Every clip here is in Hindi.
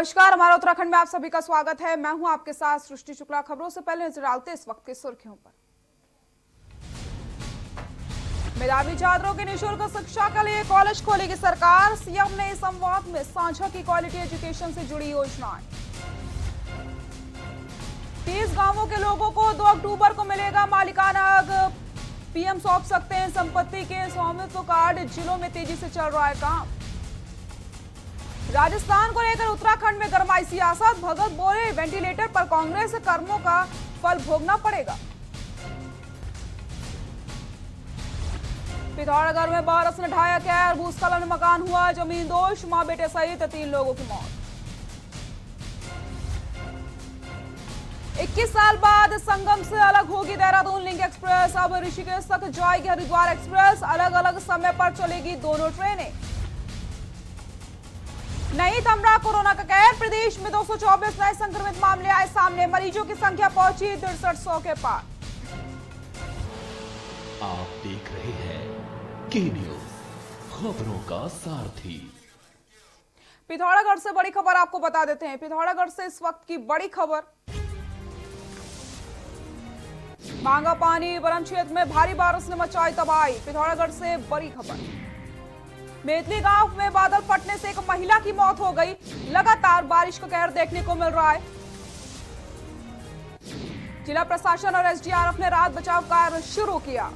नमस्कार, हमारा उत्तराखंड में आप सभी का स्वागत है। मैं हूं आपके साथ सृष्टि शुक्ला। खबरों से पहले नजर डालते इस वक्त की सुर्खियों पर। मेधावी छात्रों की निःशुल्क शिक्षा के लिए कॉलेज खोलेगी सरकार। सीएम ने इस संवाद में साझा की क्वालिटी एजुकेशन से जुड़ी योजनाएं। 30 गांवों के लोगों को 2 अक्टूबर को मिलेगा मालिकाना हक। पीएम सौंप सकते हैं संपत्ति के स्वामित्व कार्ड। जिलों में तेजी से चल रहा है काम। राजस्थान को लेकर उत्तराखंड में गरमाई सियासत। भगत बोले, वेंटिलेटर पर कांग्रेस कर्मों का फल भोगना पड़ेगा। पिथौरागढ़ में बारिश ने ढाया कहर। भूस्खलन में मकान हुआ जमीन दोष। मां बेटे सहित 3 लोगों की मौत। 21 साल बाद संगम से अलग होगी देहरादून लिंक एक्सप्रेस। अब ऋषिकेश तक जाएगी हरिद्वार एक्सप्रेस। अलग अलग समय पर चलेगी दोनों ट्रेनें। नहीं थम रहा कोरोना का कहर। प्रदेश में 224 नए संक्रमित मामले आए सामने। मरीजों की संख्या पहुंची 6300 के पार। आप देख रहे हैं के न्यूज, खबरों का सारथी। पिथौरागढ़ से बड़ी खबर आपको बता देते हैं। पिथौरागढ़ से इस वक्त की बड़ी खबर। मांगा पानी बरम क्षेत्र में भारी बारिश ने मचाई तबाही। पिथौरागढ़ से बड़ी खबर। मेतली गांव में बादल फटने से एक महिला की मौत हो गई। लगातार बारिश का कहर देखने को मिल रहा है। जिला प्रशासन और एसडीआरएफ ने राहत बचाव कार्य शुरू किया।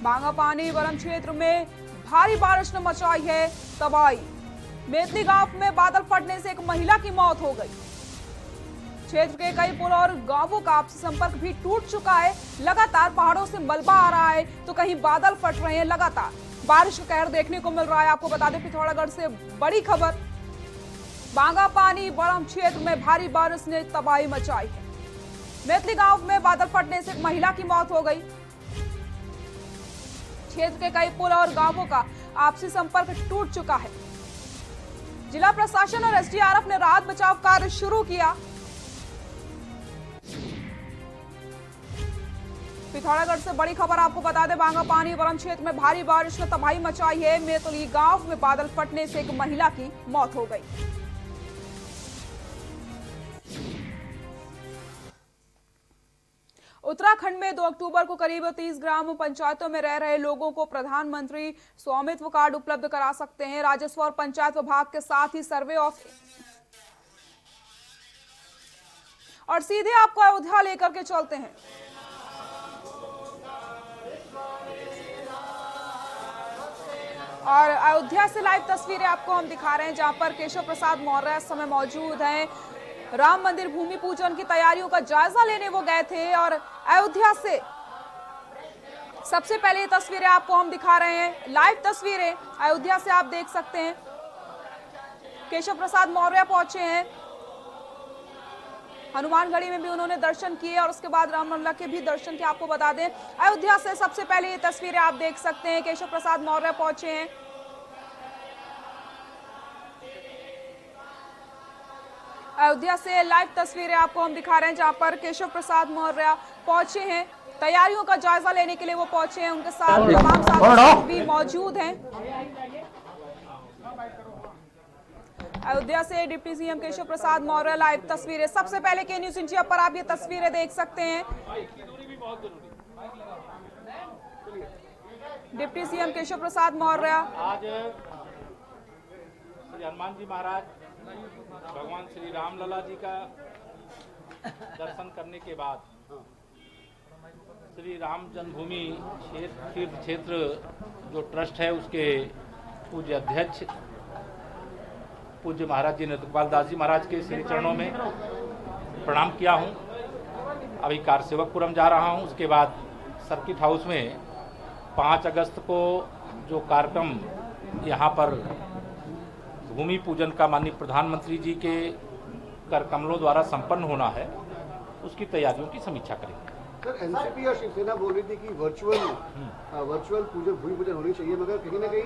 मांगा पानी बरम क्षेत्र में भारी बारिश ने मचाई है तबाही। मेतली गांव में बादल फटने से एक महिला की मौत हो गई। क्षेत्र के कई पुल और गांवों का आपसी संपर्क भी टूट चुका है। लगातार पहाड़ों से मलबा आ रहा है तो कहीं बादल फट रहे हैं। लगातार बारिश का कहर देखने को मिल रहा है। आपको बता दें पिथौरागढ़ से बड़ी खबर। बांगा पानी बरम क्षेत्र में भारी बारिश ने तबाही मचाई है। मेतली गांव में बादल फटने से एक महिला की मौत हो गई। क्षेत्र के कई पुल और गांवों का आपसी संपर्क टूट चुका है। जिला प्रशासन और एसडीआरएफ ने राहत बचाव कार्य शुरू किया। पिथौरागढ़ से बड़ी खबर आपको बता दें। बांगा पानी बरम क्षेत्र में भारी बारिश ने तबाही मचाई है। मेतली गांव में बादल फटने से एक महिला की मौत हो गई। उत्तराखंड में 2 अक्टूबर को करीब 30 ग्राम पंचायतों में रह रहे लोगों को प्रधानमंत्री स्वामित्व कार्ड उपलब्ध करा सकते हैं। राजस्व और पंचायत विभाग के साथ ही सर्वे ऑफिस और सीधे आपको अयोध्या लेकर के चलते हैं। और अयोध्या से लाइव तस्वीरें आपको हम दिखा रहे हैं जहां पर केशव प्रसाद मौर्य इस समय मौजूद हैं। राम मंदिर भूमि पूजन की तैयारियों का जायजा लेने वो गए थे और अयोध्या से सबसे पहले ये तस्वीरें आपको हम दिखा रहे हैं। लाइव तस्वीरें अयोध्या से आप देख सकते हैं। केशव प्रसाद मौर्य पहुंचे हैं। हनुमानगढ़ी में भी उन्होंने दर्शन किए और उसके बाद रामलला के भी दर्शन किए। आपको बता दें अयोध्या से सबसे पहले ये तस्वीरें आप देख सकते हैं। केशव प्रसाद मौर्य पहुंचे हैं। अयोध्या से लाइव तस्वीरें आपको हम दिखा रहे हैं जहां पर केशव प्रसाद मौर्य पहुंचे हैं। तैयारियों का जायजा लेने के लिए वो पहुंचे हैं। उनके साथ तमाम साथी भी मौजूद हैं। अयोध्या से deputy CM Keshav Prasad Maurya live तस्वीरें। सबसे पहले के न्यूज इंडिया पर आप ये तस्वीरें देख सकते हैं। डिप्टी सीएम केशव प्रसाद मौर्य आज श्री हनुमान जी महाराज भगवान श्री रामलला जी का दर्शन करने के बाद श्री राम जन्मभूमि तीर्थ क्षेत्र जो ट्रस्ट है उसके पूज्य अध्यक्ष पूज्य महाराज जी नृत्यपाल दास जी महाराज के श्री चरणों में प्रणाम किया हूं। अभी कारसेवकपुरम जा रहा हूं। उसके बाद सर्किट हाउस में 5 अगस्त को जो कार्यक्रम यहां पर भूमि पूजन का माननीय प्रधानमंत्री जी के कर कमलों द्वारा संपन्न होना है, उसकी तैयारियों की समीक्षा करेंगे। सर, एनसीपी और शिवसेना बोल रही थी कि वर्चुअल भूमि पूजन होनी चाहिए, मगर कहीं ना कहीं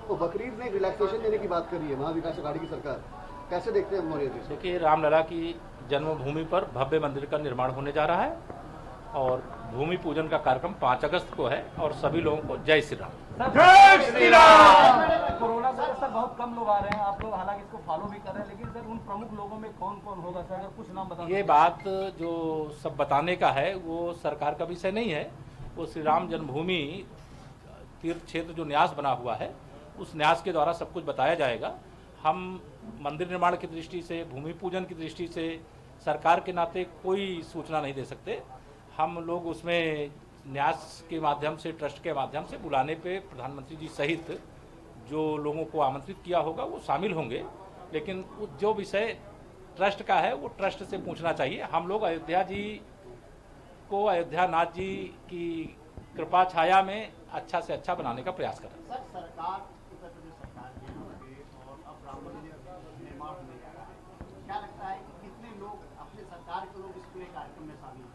वो बकरीद में रिलैक्सेशन देने की बात कर रही है महाविकास अघाड़ी की सरकार। कैसे देखते हैं मौर्य जी? देखिए, रामलला की जन्मभूमि पर भव्य मंदिर का निर्माण होने जा रहा है और भूमि पूजन का कार्यक्रम 5 अगस्त को है और सभी लोगों को जय श्री राम। कोरोना से सर बहुत कम लोग आ रहे हैं, आप लोग हालांकि इसको फॉलो भी कर रहे हैं, लेकिन सर उन प्रमुख लोगों में कौन कौन होगा सर, अगर कुछ नाम बता। ये बात जो सब बताने का है वो सरकार का विषय नहीं है, वो श्री राम जन्मभूमि तीर्थ क्षेत्र जो न्यास बना हुआ है उस न्यास के द्वारा सब कुछ बताया जाएगा। हम मंदिर निर्माण की दृष्टि से, भूमि पूजन की दृष्टि से सरकार के नाते कोई सूचना नहीं दे सकते। हम लोग उसमें न्यास के माध्यम से, ट्रस्ट के माध्यम से बुलाने पे प्रधानमंत्री जी सहित जो लोगों को आमंत्रित किया होगा वो शामिल होंगे, लेकिन जो विषय ट्रस्ट का है वो ट्रस्ट से पूछना चाहिए। हम लोग अयोध्या जी को, अयोध्या नाथ जी की कृपा छाया में अच्छा से अच्छा बनाने का प्रयास कर रहे हैं। सर, सरकार उत्तर प्रदेश सरकार के यहाँ पे और अब राम मंदिर निर्माण होने जा रहा है, क्या लगता है कि कितने लोग, अपने सरकार के लोग इस पूरे कार्यक्रम में शामिल हैं?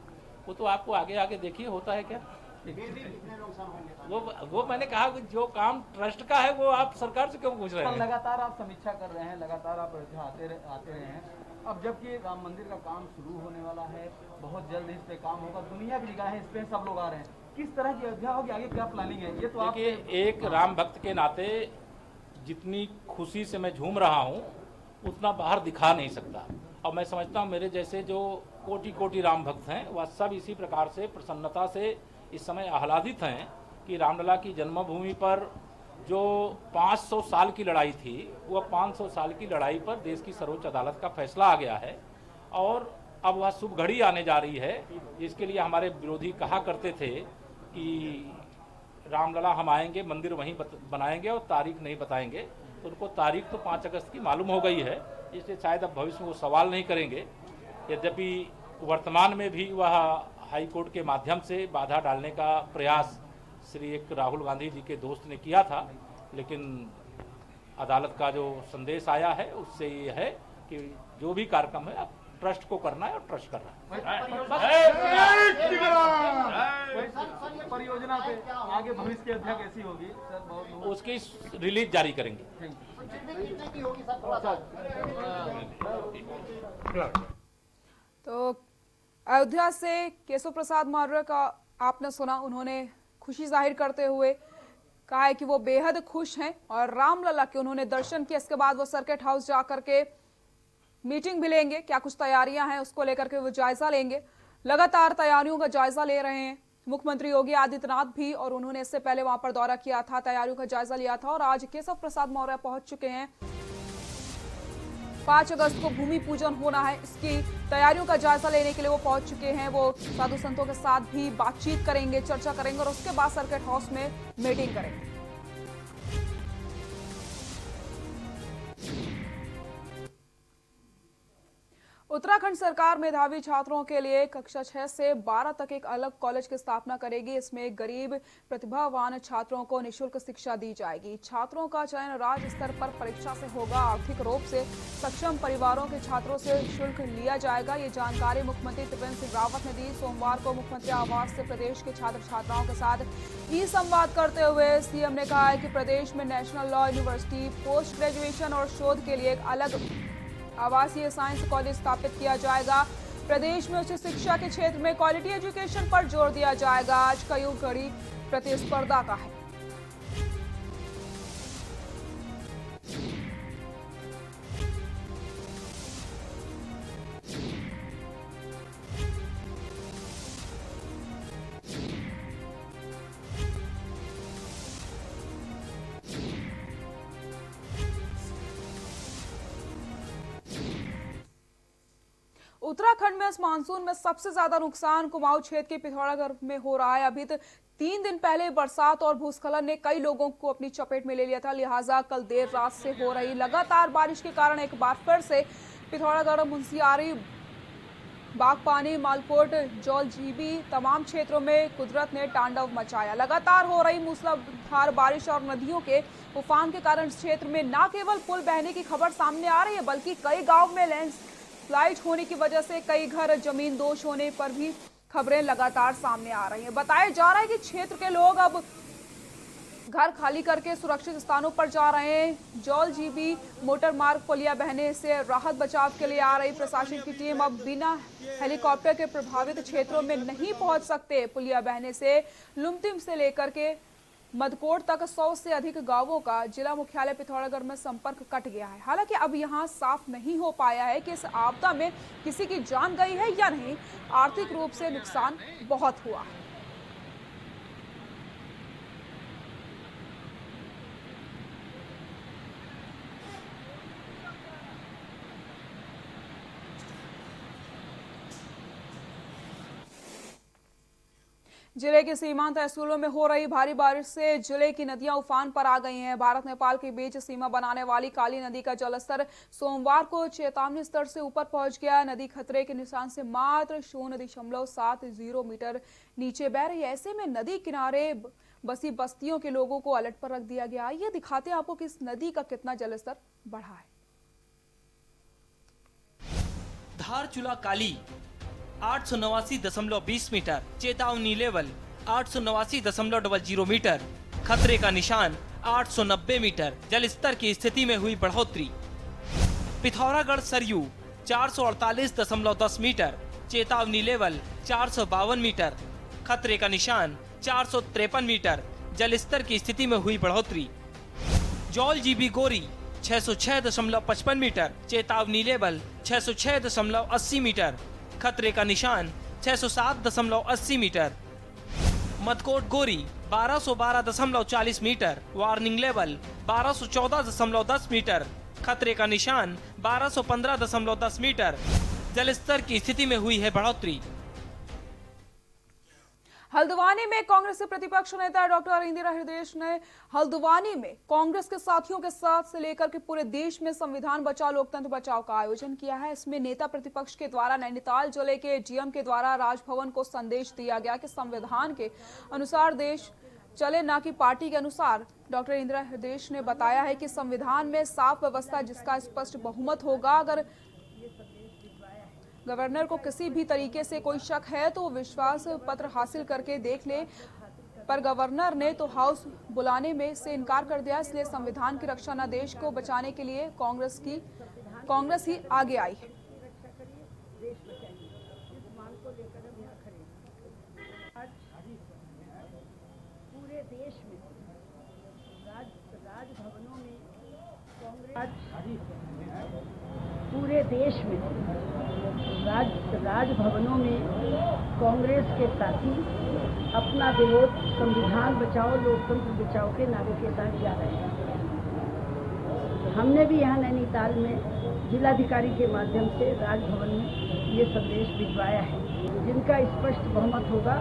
वो तो आपको आगे आगे देखिए होता है क्या। कितने लोग शामिल होंगे? वो मैंने कहा कि जो काम ट्रस्ट का है वो आप सरकार से क्यों पूछ रहे सर हैं। लगातार आप समीक्षा कर रहे हैं, लगातार आप अयोध्या आते रहे हैं, अब जबकि राम मंदिर का काम शुरू होने वाला है, बहुत जल्द इस पे काम होगा, दुनिया की निगाहें इस पे, सब लोग आ रहे हैं, किस तरह की अयोध्या होगी, आगे क्या प्लानिंग है, ये तो आप। देखिए, एक राम भक्त के नाते जितनी खुशी से मैं झूम रहा हूँ उतना बाहर दिखा नहीं सकता, और मैं समझता हूँ मेरे जैसे जो कोटि कोटि राम भक्त हैं वह सब इसी प्रकार से प्रसन्नता से इस समय आह्लादित हैं कि रामलला की जन्मभूमि पर जो 500 साल की लड़ाई थी वह 500 साल की लड़ाई पर देश की सर्वोच्च अदालत का फैसला आ गया है, और अब वह शुभ घड़ी आने जा रही है जिसके लिए हमारे विरोधी कहा करते थे कि रामलला हम आएंगे, मंदिर वहीं बनाएंगे और तारीख नहीं बताएंगे, तो उनको तारीख तो 5 अगस्त की मालूम हो गई है, इसलिए शायद अब भविष्य में वो सवाल नहीं करेंगे। यद्यपि वर्तमान में भी वह हाई कोर्ट के माध्यम से बाधा डालने का प्रयास श्री एक राहुल गांधी जी के दोस्त ने किया था, लेकिन अदालत का जो संदेश आया है उससे ये है कि जो भी कार्यक्रम है अब ट्रस्ट को करना है और ट्रस्ट कर रहा है। परियोजना पे आगे भविष्य की अयोध्या कैसी होगी सर, बहुत उसकी रिलीज जारी करेंगे। कितने की होगी सर, थोड़ा सा? तो अयोध्या से केशव प्रसाद मौर्य का आपने सुना, उन्होंने खुशी जाहिर करते हुए कहा है कि वो बेहद खुश हैं और रामलला के उन्होंने दर्शन किए, इसके बाद वो सर्किट हाउस जाकर के मीटिंग भी लेंगे, क्या कुछ तैयारियां हैं उसको लेकर के वो जायजा लेंगे। लगातार तैयारियों का जायजा ले रहे हैं मुख्यमंत्री योगी आदित्यनाथ भी, और उन्होंने इससे पहले वहां पर दौरा किया था, तैयारियों का जायजा लिया था, और आज केशव प्रसाद मौर्य पहुंच चुके हैं। 5 अगस्त को भूमि पूजन होना है, इसकी तैयारियों का जायजा लेने के लिए वो पहुंच चुके हैं। वो साधु संतों के साथ भी बातचीत करेंगे, चर्चा करेंगे और उसके बाद सर्किट हाउस में मीटिंग करेंगे। उत्तराखंड सरकार मेधावी छात्रों के लिए कक्षा 6 से 12 तक एक अलग कॉलेज की स्थापना करेगी। इसमें गरीब प्रतिभावान छात्रों को निःशुल्क शिक्षा दी जाएगी। छात्रों का चयन राज्य स्तर पर परीक्षा से होगा। आर्थिक रूप से सक्षम परिवारों के छात्रों से शुल्क लिया जाएगा। ये जानकारी मुख्यमंत्री त्रिवेंद्र सिंह रावत ने दी। सोमवार को मुख्यमंत्री आवास से प्रदेश के छात्र छात्राओं के साथ ई संवाद करते हुए सीएम ने कहा है कि प्रदेश में national law university, post graduation और शोध के लिए एक अलग आवासीय साइंस कॉलेज स्थापित किया जाएगा। प्रदेश में उच्च शिक्षा के क्षेत्र में क्वालिटी एजुकेशन पर जोर दिया जाएगा। आज का युग कड़ी प्रतिस्पर्धा का है। उत्तराखंड में इस मानसून में सबसे ज्यादा नुकसान कुमाऊं क्षेत्र के पिथौरागढ़ में हो रहा है। अभी 3 दिन पहले बरसात और भूस्खलन ने कई लोगों को अपनी चपेट में ले लिया था, लिहाजा कल देर रात से हो रही लगातार बारिश के कारण एक बार फिर से पिथौरागढ़, मुंशियारी, बागपानी, मालकोट, जौलजीबी तमाम क्षेत्रों में कुदरत ने तांडव मचाया। लगातार हो रही मूसलाधार बारिश और नदियों के उफान के कारण क्षेत्र में न केवल पुल बहने की खबर सामने आ रही है, बल्कि कई गाँव में लैंडस्लाइड होने की वजह से कई घर जमीन दोष होने पर भी खबरें लगातार सामने आ रही हैं। बताया जा रहा है कि क्षेत्र के लोग अब घर खाली करके सुरक्षित स्थानों पर जा रहे हैं। जौल जीबी मोटर मार्ग पुलिया बहने से राहत बचाव के लिए आ रही प्रशासन की टीम अब बिना हेलीकॉप्टर के प्रभावित क्षेत्रों में नहीं पहुंच सकते। पुलिया बहने से लुमतिम से लेकर के मदकोट तक 100 से अधिक गांवों का जिला मुख्यालय पिथौरागढ़ में संपर्क कट गया है। हालांकि अब यहां साफ नहीं हो पाया है कि इस आपदा में किसी की जान गई है या नहीं। आर्थिक रूप से नुकसान बहुत हुआ है। जिले के सीमांत तहसीलों में हो रही भारी बारिश से जिले की नदियां उफान पर आ गई हैं। भारत नेपाल के बीच सीमा बनाने वाली काली नदी का जलस्तर सोमवार को चेतावनी स्तर से ऊपर पहुंच गया। नदी खतरे के निशान से मात्र 0.70 मीटर नीचे बह रही है। ऐसे में नदी किनारे बसी बस्तियों के लोगों को अलर्ट पर रख दिया गया। ये दिखाते हैं आपको कि इस नदी का कितना जलस्तर बढ़ा है। धारचूला काली 889.20 मीटर, चेतावनी लेवल 889.00 मीटर, खतरे का निशान 890 मीटर। जल स्तर की स्थिति में हुई बढ़ोतरी। पिथौरागढ़ सरयू 448.10 मीटर, चेतावनी लेवल 452 मीटर, खतरे का निशान 453 मीटर। जल स्तर की स्थिति में हुई बढ़ोतरी। जौल जीबी गोरी 606.55 मीटर, चेतावनी लेवल 606.80 मीटर, खतरे का निशान 607.80 मीटर। मदकोट गोरी 1212.40 मीटर, वार्निंग लेवल 1214.10 मीटर, खतरे का निशान 1215.10 मीटर। जल स्तर की स्थिति में हुई है बढ़ोतरी। हल्द्वानी में कांग्रेस के प्रतिपक्ष नेता डॉक्टर इंदिरा हृदय ने हल्द्वानी में कांग्रेस के साथियों के साथ से लेकर के पूरे देश में संविधान बचाओ लोकतंत्र बचाओ का आयोजन किया है। इसमें नेता प्रतिपक्ष के द्वारा नैनीताल जिले के डीएम के द्वारा राजभवन को संदेश दिया गया कि संविधान के अनुसार देश चले, ना कि पार्टी के अनुसार। डॉक्टर इंदिरा हृदय ने बताया है कि संविधान में साफ व्यवस्था जिसका स्पष्ट बहुमत होगा। अगर गवर्नर को किसी भी तरीके से कोई शक है तो विश्वास पत्र हासिल करके देख ले, पर गवर्नर ने तो हाउस बुलाने में से इनकार कर दिया। इसलिए संविधान की रक्षा न देश को बचाने के लिए कांग्रेस ही आगे आई है। पूरे देश में राजभवनों में पूरे देश में राजभवनों में कांग्रेस के साथी अपना विरोध संविधान बचाओ लोकतंत्र बचाओ के नारे के साथ जा रहे हैं। हमने भी यहाँ नैनीताल में जिलाधिकारी के माध्यम से राजभवन में ये संदेश भिजवाया है, जिनका स्पष्ट बहुमत होगा।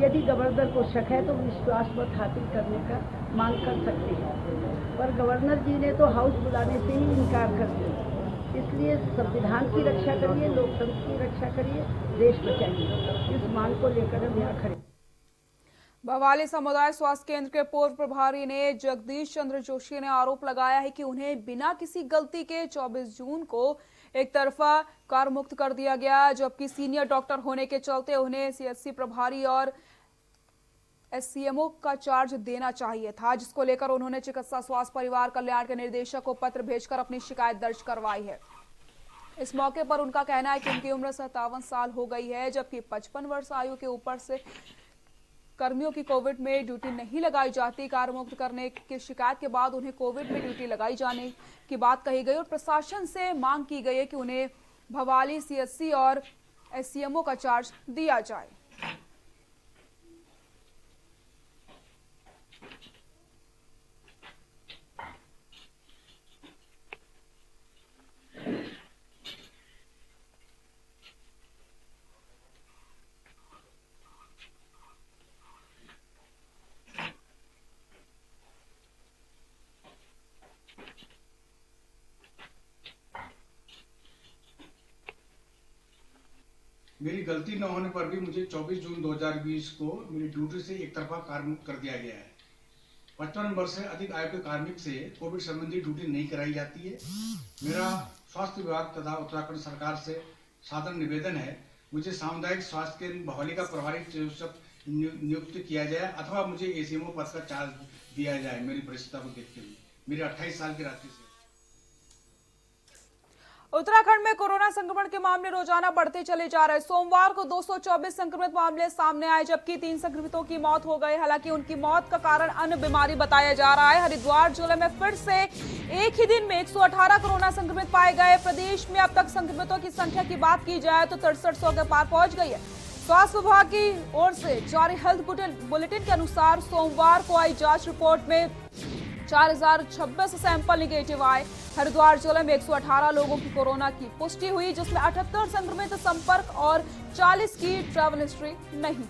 यदि गवर्नर को शक है तो विश्वास मत हासिल करने का मांग कर सकते हैं, पर गवर्नर जी ने तो हाउस बुलाने से ही इनकार कर दिया। इसलिए संविधान की रक्षा करिए, लोकतंत्र की रक्षा करिए, देश बचाइए। इस मांग को लेकर हम यहाँ खड़े। भवाली समुदाय स्वास्थ्य केंद्र के पूर्व प्रभारी ने जगदीश चंद्र जोशी ने आरोप लगाया है कि उन्हें बिना किसी गलती के 24 जून को एक तरफा कार मुक्त कर दिया गया, जबकि सीनियर डॉक्टर होने के चलते उन्हें सीएचसी प्रभारी और एससीएमओ का चार्ज देना चाहिए था, जिसको लेकर उन्होंने चिकित्सा स्वास्थ्य परिवार कल्याण के निदेशक को पत्र भेजकर अपनी शिकायत दर्ज करवाई है। इस मौके पर उनका कहना है कि उनकी उम्र 57 साल हो गई है, जबकि 55 वर्ष आयु के ऊपर से कर्मियों की कोविड में ड्यूटी नहीं लगाई जाती। कार मुक्त करने की शिकायत के बाद उन्हें कोविड में ड्यूटी लगाई जाने की बात कही गई और प्रशासन से मांग की गई है कि उन्हें भवाली सीएचसी और एससीएमओ का चार्ज दिया जाए। मेरी गलती न होने पर भी मुझे 24 जून 2020 को मेरी ड्यूटी से एक तरफा कार्य कर दिया गया है। 55 वर्ष से अधिक आयु के कार्मिक से कोविड संबंधी ड्यूटी नहीं कराई जाती है। मेरा स्वास्थ्य विभाग तथा उत्तराखंड सरकार से साधारण निवेदन है, मुझे सामुदायिक स्वास्थ्य केंद्र भवाली का प्रभारी चिकित्सक नियुक्त किया जाए अथवा मुझे एसीएमओ पद का चार्ज दिया जाए मेरी परिस्थिति को देखते हुए। मेरी 28 साल की रात्रि से। उत्तराखंड में कोरोना संक्रमण के मामले रोजाना बढ़ते चले जा रहे हैं। सोमवार को 224 संक्रमित मामले सामने आए, जबकि 3 संक्रमितों की मौत हो गई। हालांकि उनकी मौत का कारण अन्य बीमारी बताया जा रहा है। हरिद्वार जिले में फिर से एक ही दिन में 118 कोरोना संक्रमित पाए गए। प्रदेश में अब तक संक्रमितों की संख्या की बात की जाए तो 6300 के पार पहुंच गई है। स्वास्थ्य विभाग की ओर से जारी हेल्थ बुलेटिन के अनुसार सोमवार को आई जांच रिपोर्ट में 4026 सैंपल निगेटिव आए। हरिद्वार जिले में 118 लोगों की कोरोना की पुष्टि हुई, जिसमें 78 संक्रमित संपर्क और 40 की ट्रैवल हिस्ट्री नहीं।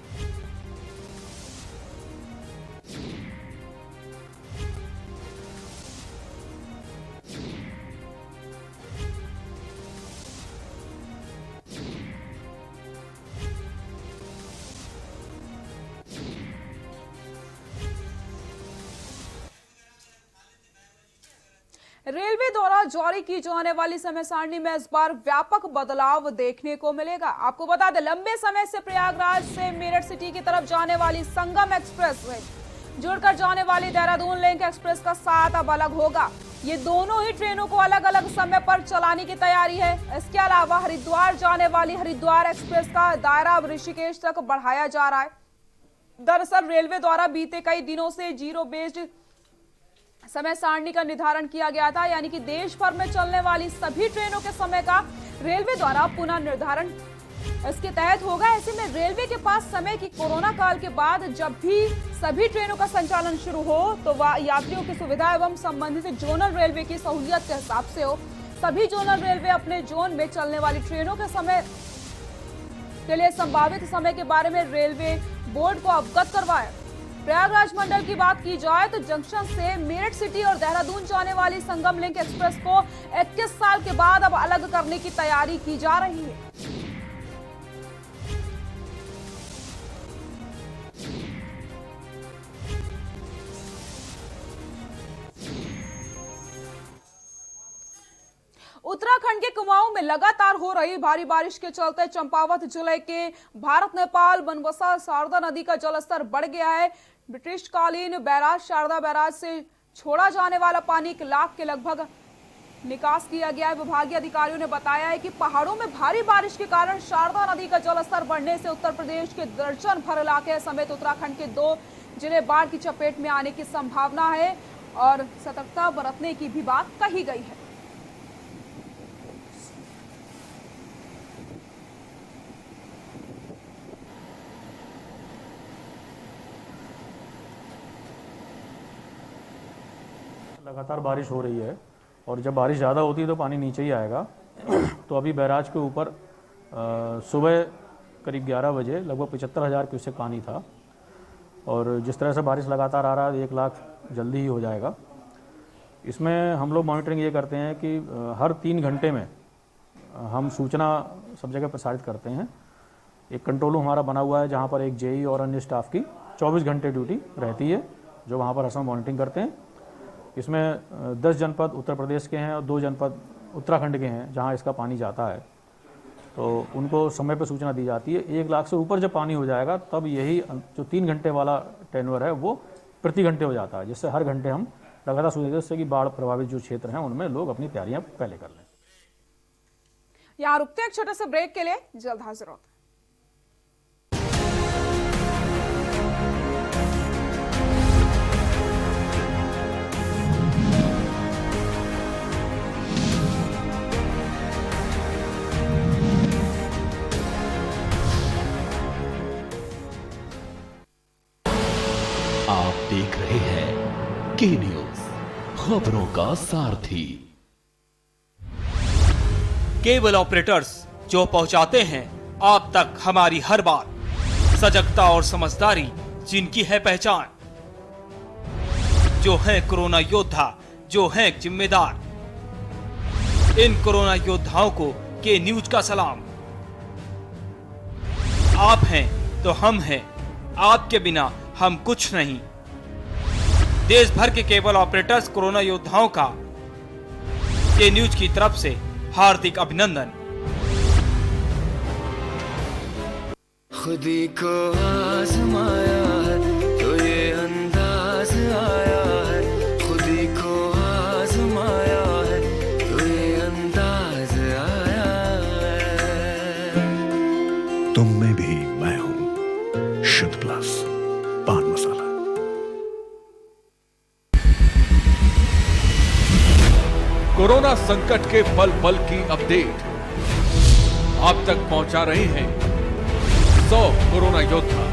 रेलवे द्वारा जारी की जाने वाली समय सारणी में इस बार व्यापक बदलाव देखने को मिलेगा। आपको बता दें, लंबे समय से प्रयागराज से मेरठ सिटी की तरफ जाने वाली संगम एक्सप्रेस में जुड़कर जाने वाली देहरादून लिंक एक्सप्रेस का साथ अब अलग होगा। ये दोनों ही ट्रेनों को अलग अलग समय पर चलाने की तैयारी है। इसके अलावा हरिद्वार जाने वाली हरिद्वार एक्सप्रेस का दायरा अब ऋषिकेश तक बढ़ाया जा रहा है। दरअसल रेलवे द्वारा बीते कई दिनों से जीरो बेस्ड समय सारणी का निर्धारण किया गया था, यानी कि देश भर में चलने वाली सभी ट्रेनों के समय का रेलवे द्वारा पुनः निर्धारण इसके तहत होगा। ऐसे में रेलवे के पास समय की कोरोना काल के बाद जब भी सभी ट्रेनों का संचालन शुरू हो तो वह यात्रियों की सुविधा एवं संबंधित जोनल रेलवे की सहूलियत के हिसाब से हो। सभी जोनल रेलवे अपने जोन में चलने वाली ट्रेनों के समय के लिए संभावित समय के बारे में रेलवे बोर्ड को अवगत करवाए। प्रयागराज मंडल की बात की जाए तो जंक्शन से मेरठ सिटी और देहरादून जाने वाली संगम लिंक एक्सप्रेस को 21 साल के बाद अब अलग करने की तैयारी की जा रही है। उत्तराखंड के कुमाऊं में लगातार हो रही भारी बारिश के चलते चंपावत जिले के भारत नेपाल बनबसा शारदा नदी का जलस्तर बढ़ गया है। ब्रिटिशकालीन बैराज शारदा बैराज से छोड़ा जाने वाला पानी 1 लाख के लगभग निकास किया गया है। विभागीय अधिकारियों ने बताया है कि पहाड़ों में भारी बारिश के कारण शारदा नदी का जलस्तर बढ़ने से उत्तर प्रदेश के दर्जन भर इलाके समेत उत्तराखंड के 2 जिले बाढ़ की चपेट में आने की संभावना है और सतर्कता बरतने की भी बात कही गई है। लगातार बारिश हो रही है और जब बारिश ज़्यादा होती है तो पानी नीचे ही आएगा। तो अभी बैराज के ऊपर सुबह करीब 11 बजे लगभग 75,000 क्यूसेक पानी था और जिस तरह से बारिश लगातार आ रहा है 1 लाख जल्दी ही हो जाएगा। इसमें हम लोग मॉनिटरिंग ये करते हैं कि हर 3 घंटे में हम सूचना सब जगह प्रसारित करते हैं। एक कंट्रोल रूम हमारा बना हुआ है जहाँ पर एक जेई और अन्य स्टाफ की 24 घंटे ड्यूटी रहती है जो वहाँ पर असम मॉनिटरिंग करते हैं। इसमें 10 जनपद उत्तर प्रदेश के हैं और 2 जनपद उत्तराखंड के हैं जहां इसका पानी जाता है, तो उनको समय पर सूचना दी जाती है। 1 लाख से ऊपर जब पानी हो जाएगा तब यही जो 3 घंटे वाला टेन्योर है वो प्रति घंटे हो जाता है, जिससे हर घंटे हम लगातार सूचना देते हैं कि बाढ़ प्रभावित जो क्षेत्र हैं उनमें लोग अपनी तैयारियां पहले कर लें। यहाँ रुकते हैं एक छोटे से ब्रेक के लिए, जल्द हाजिर होते हैं। आप देख रहे हैं के न्यूज, खबरों का सारथी। केबल ऑपरेटर्स जो पहुंचाते हैं आप तक हमारी हर बात, सजगता और समझदारी जिनकी है पहचान, जो है कोरोना योद्धा, जो है जिम्मेदार। इन कोरोना योद्धाओं को के न्यूज का सलाम। आप हैं तो हम हैं, आपके बिना हम कुछ नहीं। देश भर के केबल ऑपरेटर्स कोरोना योद्धाओं का के न्यूज की तरफ से हार्दिक अभिनंदन। खुदी को आजमाया है तो ये अंदाज आया है, खुदी को आजमाया है तो ये अंदाज आया है। तुम में भी मैं हूं, शुद्ध प्लस पान मसाला। कोरोना संकट के पल पल की अपडेट आप तक पहुंचा रहे हैं 100 कोरोना योद्धा।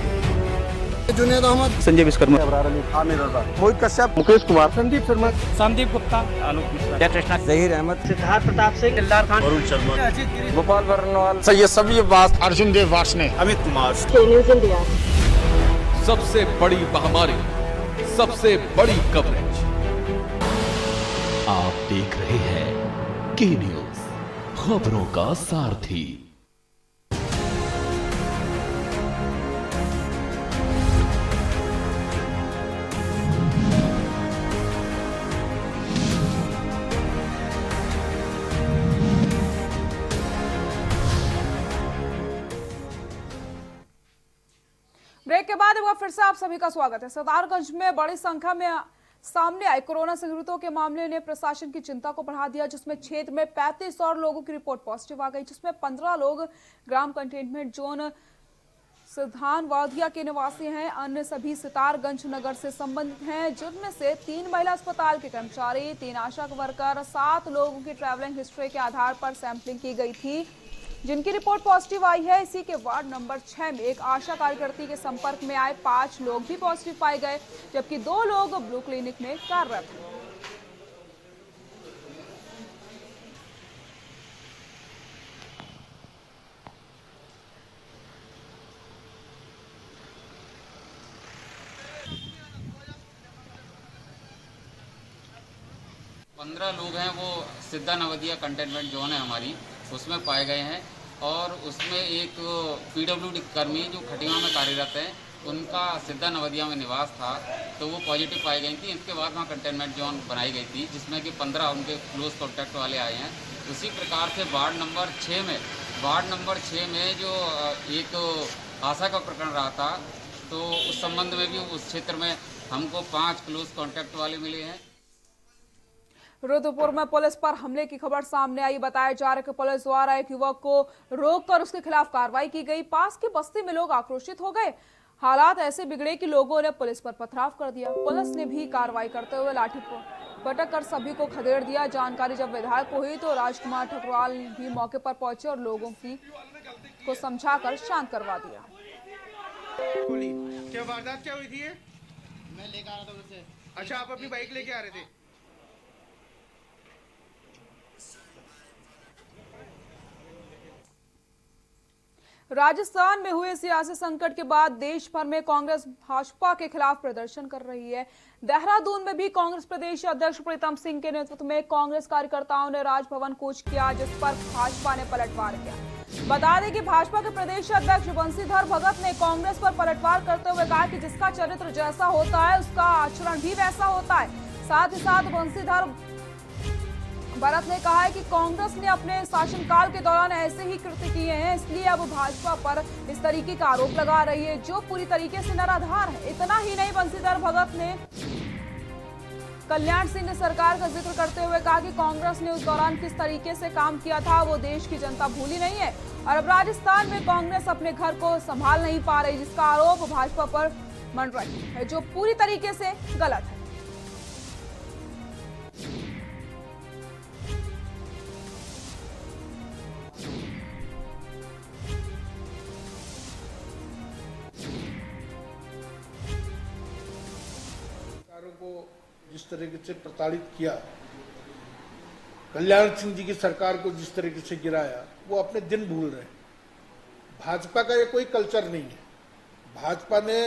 जुनेद अहमद, संजय विश्वकर्मा, आमिर रजा, मोहित कश्यप, मुकेश कुमार, संदीप शर्मा, संदीप गुप्ता, आलोक मिश्रा, जयकृष्णा, जहीर अहमद, सिद्धार्थ प्रताप सिंह, इल्लार खान, अरुण शर्मा, अजीत गिरी, गोपाल वर्णवाल, सैयद सभी अब्बास, अर्जुन देव वार्ष्णे, अमित कुमार। News India. सबसे बड़ी महामारी, सबसे बड़ी कवरेज। आप देख रहे हैं के न्यूज, खबरों का सारथी। ब्रेक के बाद एक बार फिर से आप सभी का स्वागत है। सरदारगंज में बड़ी संख्या में सामने आए कोरोना संक्रमितों के मामले ने प्रशासन की चिंता को बढ़ा दिया, जिसमें क्षेत्र में 35 और लोगों की रिपोर्ट पॉजिटिव आ गई, जिसमें 15 लोग ग्राम कंटेनमेंट जोन सिद्धान वादिया के निवासी हैं। अन्य सभी सितारगंज नगर से संबंधित हैं, जिनमें से 3 महिला अस्पताल के कर्मचारी, 3 आशा वर्कर, 7 लोगों की ट्रैवलिंग हिस्ट्री के आधार पर सैंपलिंग की गई थी, जिनकी रिपोर्ट पॉजिटिव आई है। इसी के वार्ड नंबर 6 में एक आशा कार्यकर्ती के संपर्क में आए 5 लोग भी पॉजिटिव पाए गए, जबकि 2 लोग ब्लू क्लिनिक में कार्यरत हैं। पंद्रह लोग हैं वो सिद्धा नवदिया कंटेनमेंट जोन है हमारी, उसमें पाए गए हैं। और उसमें एक पीडब्ल्यूडी कर्मी जो खटिया में कार्यरत है, उनका सिद्धा नवदिया में निवास था, तो वो पॉजिटिव पाई गई थी। इसके बाद वहाँ कंटेनमेंट जोन बनाई गई थी, जिसमें कि 15 उनके क्लोज कॉन्टैक्ट वाले आए हैं। उसी प्रकार से वार्ड नंबर 6 में जो एक आशा का प्रकरण रहा था, तो उस संबंध में भी उस क्षेत्र में हमको 5 क्लोज कॉन्टैक्ट वाले मिले हैं। रुद्रपुर में पुलिस पर हमले की खबर सामने आई। बताया जा रहा है कि पुलिस द्वारा एक युवक को रोककर उसके खिलाफ कार्रवाई की गई। पास की बस्ती में लोग आक्रोशित हो गए। हालात ऐसे बिगड़े कि लोगों ने पुलिस पर पथराव कर दिया। पुलिस ने भी कार्रवाई करते हुए लाठी पटक कर सभी को खदेड़ दिया। जानकारी जब विधायक को हुई तो राजकुमार ठकुराल भी मौके पर पहुंचे और लोगों को समझाकर शांत करवा दिया। क्या वारदात क्या हुई थी? मैं लेकर आ रहा था उनसे। अच्छा, आप अपनी बाइक लेके आ रहे थे? राजस्थान में हुए सियासी संकट के बाद देश भर में कांग्रेस भाजपा के खिलाफ प्रदर्शन कर रही है। देहरादून में भी कांग्रेस प्रदेश अध्यक्ष प्रीतम सिंह के नेतृत्व में कांग्रेस कार्यकर्ताओं ने राजभवन कूच किया, जिस पर भाजपा ने पलटवार किया। बता दें कि भाजपा के प्रदेश अध्यक्ष बंशीधर भगत ने कांग्रेस पर पलटवार करते हुए कहा कि जिसका चरित्र जैसा होता है उसका आचरण भी वैसा होता है। साथ ही साथ बंशीधर भगत ने कहा है कि कांग्रेस ने अपने शासनकाल के दौरान ऐसे ही कृत्य किए हैं, इसलिए अब भाजपा पर इस तरीके का आरोप लगा रही है जो पूरी तरीके से निराधार है। इतना ही नहीं, बंशीधर भगत ने कल्याण सिंह सरकार का जिक्र करते हुए कहा कि कांग्रेस ने उस दौरान किस तरीके से काम किया था वो देश की जनता भूली नहीं है और अब राजस्थान में कांग्रेस अपने घर को संभाल नहीं पा रही, जिसका आरोप भाजपा पर मंड रही है, जो पूरी तरीके से गलत है। को जिस तरीके से प्रताड़ित किया, कल्याण सिंह जी की सरकार को जिस तरीके से गिराया, वो अपने दिन भूल रहे हैं। भाजपा का ये कोई कल्चर नहीं है। भाजपा ने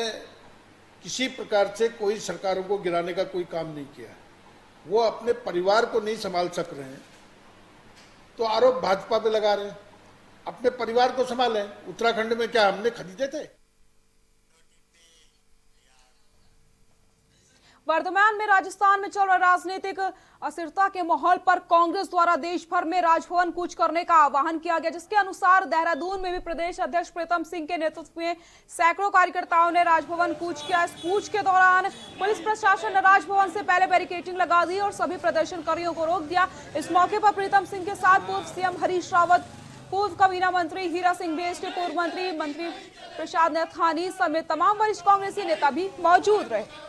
किसी प्रकार से कोई सरकारों को गिराने का कोई काम नहीं किया। वो अपने परिवार को नहीं संभाल सक रहे हैं तो आरोप भाजपा पे लगा रहे हैं। अपने परिवार को संभालें। उत्तराखंड में क्या हमने खरीदे थे? वर्तमान में राजस्थान में चल रहे राजनीतिक अस्थिरता के माहौल पर कांग्रेस द्वारा देश भर में राजभवन कूच करने का आह्वान किया गया, जिसके अनुसार देहरादून में भी प्रदेश अध्यक्ष प्रीतम सिंह के नेतृत्व में सैकड़ों कार्यकर्ताओं ने राजभवन कूच किया। इस कूच के दौरान पुलिस प्रशासन ने राजभवन से पहले बैरिकेडिंग लगा दी और सभी प्रदर्शनकारियों को रोक दिया। इस मौके पर प्रीतम सिंह के साथ पूर्व सीएम हरीश रावत, पूर्व काबीना मंत्री हीरा सिंह बेस्ट, पूर्व मंत्री प्रसाद नथानी समेत तमाम वरिष्ठ कांग्रेसी नेता भी मौजूद रहे।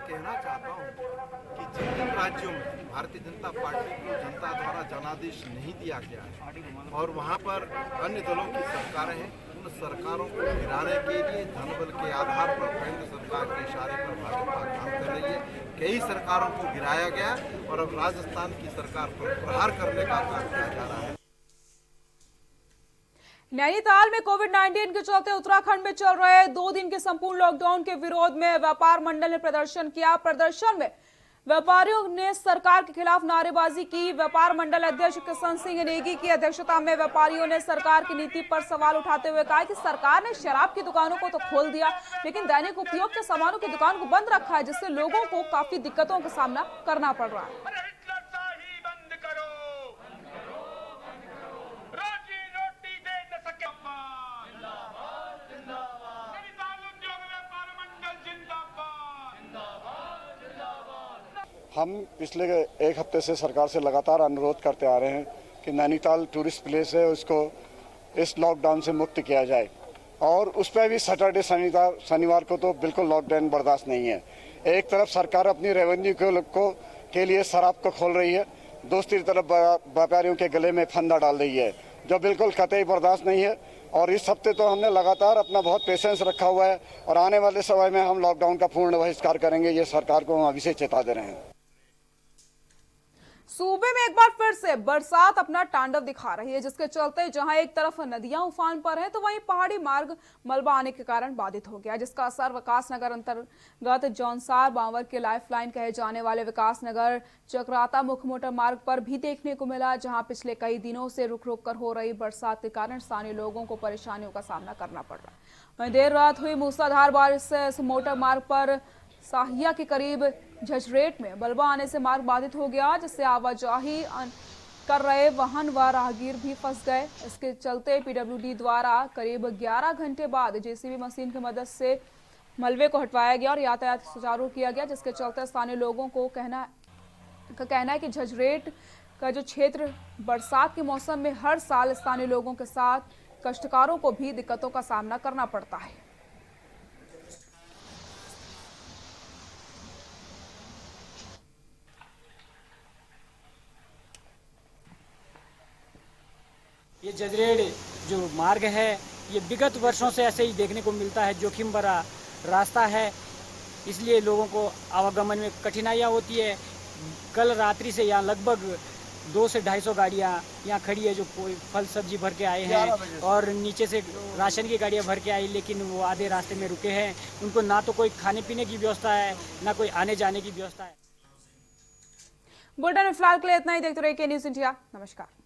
कहना चाहता हूँ कि जिन जिन राज्यों में भारतीय जनता पार्टी को जनता द्वारा जनादेश नहीं दिया गया है और वहाँ पर अन्य दलों की सरकारें हैं, उन सरकारों को गिराने के लिए धनबल के आधार पर केंद्र सरकार के इशारे पर भाजपा काम कर रही है। कई सरकारों को गिराया गया और अब राजस्थान की सरकार पर प्रहार करने का काम किया जा रहा है। नैनीताल में कोविड-19 के चलते उत्तराखंड में चल रहे 2 दिन के संपूर्ण लॉकडाउन के विरोध में व्यापार मंडल ने प्रदर्शन किया। प्रदर्शन में व्यापारियों ने सरकार के खिलाफ नारेबाजी की। व्यापार मंडल अध्यक्ष किशन सिंह नेगी की अध्यक्षता में व्यापारियों ने सरकार की नीति पर सवाल उठाते हुए कहा कि सरकार ने शराब की दुकानों को तो खोल दिया, लेकिन दैनिक उपयोग के सामानों की दुकान को बंद रखा है, जिससे लोगों को काफी दिक्कतों का सामना करना पड़ रहा है। हम पिछले 1 हफ्ते से सरकार से लगातार अनुरोध करते आ रहे हैं कि नैनीताल टूरिस्ट प्लेस है, उसको इस लॉकडाउन से मुक्त किया जाए और उस पर भी सैटरडे शनिवार को तो बिल्कुल लॉकडाउन बर्दाश्त नहीं है। एक तरफ सरकार अपनी रेवेन्यू के लिए शराब को खोल रही है, दूसरी तरफ व्यापारियों के गले में फंदा डाल रही है, जो बिल्कुल कतई बर्दाश्त नहीं है। और इस हफ्ते तो हमने लगातार अपना बहुत पेशेंस रखा हुआ है और आने वाले समय में हम लॉकडाउन का पूर्ण बहिष्कार करेंगे, ये सरकार को हम अभी से चेता दे रहे हैं। सूबे में एक बार फिर से बरसात अपना तांडव दिखा रही है, जिसके चलते जहां एक तरफ नदियां उफान पर हैं, तो वहीं पहाड़ी मार्ग मलबा आने के कारण बाधित हो गया, जिसका असर विकासनगर अंतर्गत जौनसार बांवर के लाइफलाइन कहे जाने वाले विकासनगर चक्राता मुख्य मोटर मार्ग पर भी देखने को मिला, जहां पिछले कई दिनों से रुक रुक कर हो रही बरसात के कारण स्थानीय लोगों को परेशानियों का सामना करना पड़ रहा है। वहीं देर रात हुई मूसलाधार बारिश से इस मोटर मार्ग पर साहिया के करीब झचरेट में मलबा आने से मार्ग बाधित हो गया, जिससे आवाजाही कर रहे वाहन व राहगीर भी फंस गए। इसके चलते पीडब्ल्यूडी द्वारा करीब 11 घंटे बाद जेसीबी मशीन की मदद से मलबे को हटवाया गया और यातायात सुचारू किया गया, जिसके चलते स्थानीय लोगों को कहना है कि झचरेट का जो क्षेत्र बरसात के मौसम में हर साल स्थानीय लोगों के साथ कष्टकारों को भी दिक्कतों का सामना करना पड़ता है। ये झचरेट जो मार्ग है ये विगत वर्षों से ऐसे ही देखने को मिलता है, जोखिम भरा रास्ता है, इसलिए लोगों को आवागमन में कठिनाइयाँ होती है। कल रात्रि से यहाँ लगभग 200 से 250 गाड़ियाँ यहाँ खड़ी है, जो कोई फल सब्जी भर के आए हैं और नीचे से राशन की गाड़ियाँ भर के आई, लेकिन वो आधे रास्ते में रुके हैं। उनको ना तो कोई खाने पीने की व्यवस्था है, ना कोई आने जाने की व्यवस्था है। बुलेटिन में फिलहाल के लिए इतना ही। देखते रहिए के न्यूज़ इंडिया। नमस्कार।